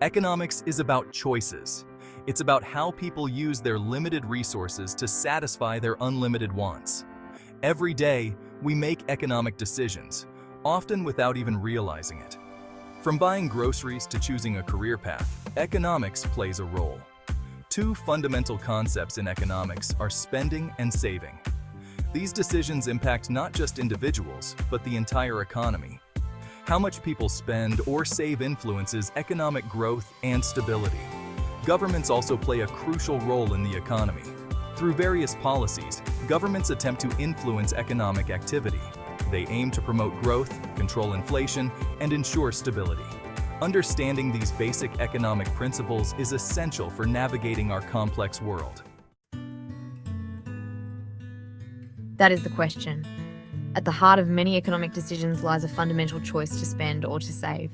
Economics is about choices. It's about how people use their limited resources to satisfy their unlimited wants. Every day, we make economic decisions, often without even realizing it. From buying groceries to choosing a career path, economics plays a role. Two fundamental concepts in economics are spending and saving. These decisions impact not just individuals, but the entire economy. How much people spend or save influences economic growth and stability. Governments also play a crucial role in the economy. Through various policies, governments attempt to influence economic activity. They aim to promote growth, control inflation, and ensure stability. Understanding these basic economic principles is essential for navigating our complex world. That is the question. At the heart of many economic decisions lies a fundamental choice to spend or to save.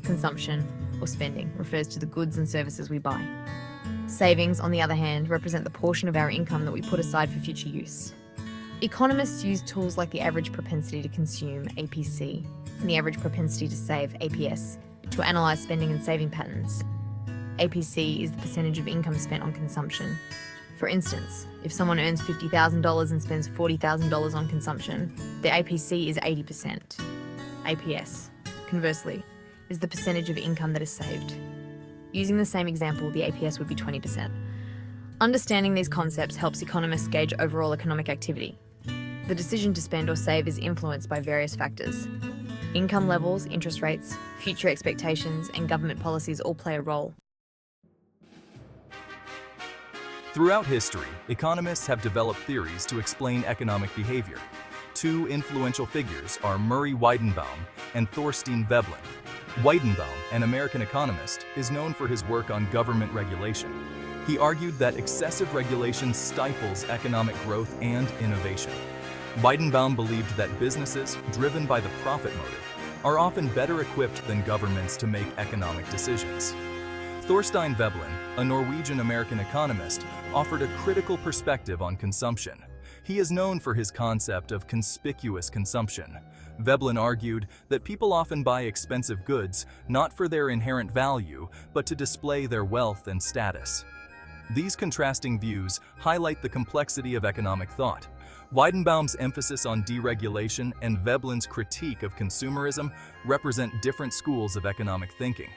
Consumption, or spending, refers to the goods and services we buy. Savings, on the other hand, represent the portion of our income that we put aside for future use. Economists use tools like the average propensity to consume, APC, and the average propensity to save, APS, to analyse spending and saving patterns. APC is the percentage of income spent on consumption. For instance, if someone earns $50,000 and spends $40,000 on consumption, their APC is 80%. APS, conversely, is the percentage of income that is saved. Using the same example, the APS would be 20%. Understanding these concepts helps economists gauge overall economic activity. The decision to spend or save is influenced by various factors. Income levels, interest rates, future expectations, and government policies all play a role. Throughout history, economists have developed theories to explain economic behavior. Two influential figures are Murray Weidenbaum and Thorstein Veblen. Weidenbaum, an American economist, is known for his work on government regulation. He argued that excessive regulation stifles economic growth and innovation. Weidenbaum believed that businesses, driven by the profit motive, are often better equipped than governments to make economic decisions. Thorstein Veblen, a Norwegian-American economist, offered a critical perspective on consumption. He is known for his concept of conspicuous consumption. Veblen argued that people often buy expensive goods not for their inherent value, but to display their wealth and status. These contrasting views highlight the complexity of economic thought. Weidenbaum's emphasis on deregulation and Veblen's critique of consumerism represent different schools of economic thinking.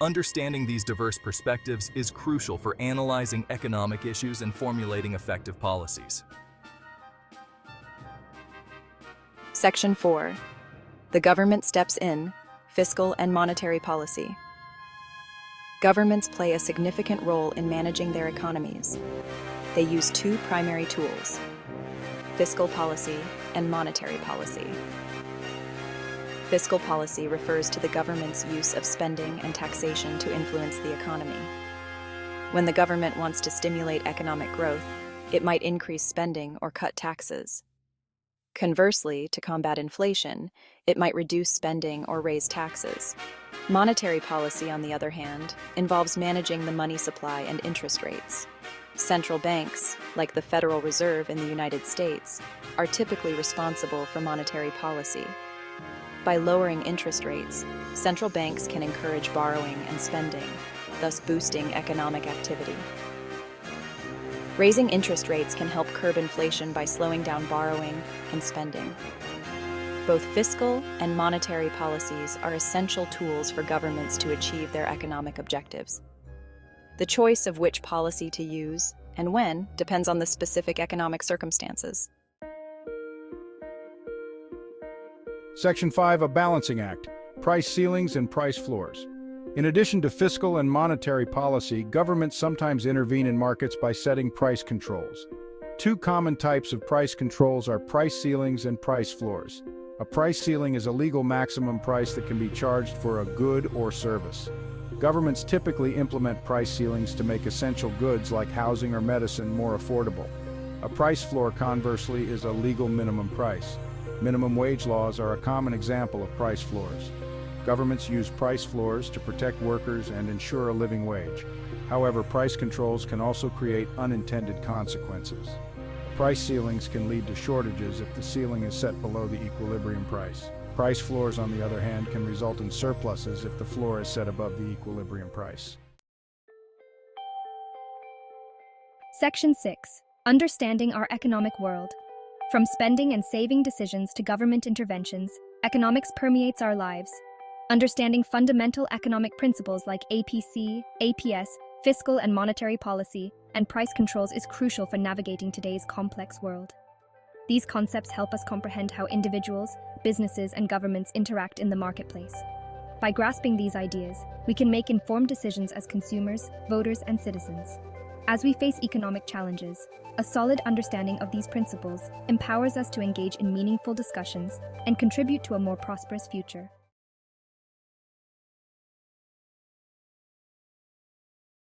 Understanding these diverse perspectives is crucial for analyzing economic issues and formulating effective policies. Section 4. The government steps in, fiscal and monetary policy. Governments play a significant role in managing their economies. They use two primary tools: fiscal policy and monetary policy. Fiscal policy refers to the government's use of spending and taxation to influence the economy. When the government wants to stimulate economic growth, it might increase spending or cut taxes. Conversely, to combat inflation, it might reduce spending or raise taxes. Monetary policy, on the other hand, involves managing the money supply and interest rates. Central banks, like the Federal Reserve in the United States, are typically responsible for monetary policy. By lowering interest rates, central banks can encourage borrowing and spending, thus boosting economic activity. Raising interest rates can help curb inflation by slowing down borrowing and spending. Both fiscal and monetary policies are essential tools for governments to achieve their economic objectives. The choice of which policy to use and when depends on the specific economic circumstances. Section 5, a balancing act, price ceilings and price floors. In addition to fiscal and monetary policy, governments sometimes intervene in markets by setting price controls. Two common types of price controls are price ceilings and price floors. A price ceiling is a legal maximum price that can be charged for a good or service. Governments typically implement price ceilings to make essential goods like housing or medicine more affordable. A price floor, conversely, is a legal minimum price. Minimum wage laws are a common example of price floors. Governments use price floors to protect workers and ensure a living wage. However, price controls can also create unintended consequences. Price ceilings can lead to shortages if the ceiling is set below the equilibrium price. Price floors, on the other hand, can result in surpluses if the floor is set above the equilibrium price. Section 6. Understanding our economic world. From spending and saving decisions to government interventions, economics permeates our lives. Understanding fundamental economic principles like APC, APS, fiscal and monetary policy, and price controls is crucial for navigating today's complex world. These concepts help us comprehend how individuals, businesses, and governments interact in the marketplace. By grasping these ideas, we can make informed decisions as consumers, voters, and citizens. As we face economic challenges, a solid understanding of these principles empowers us to engage in meaningful discussions and contribute to a more prosperous future.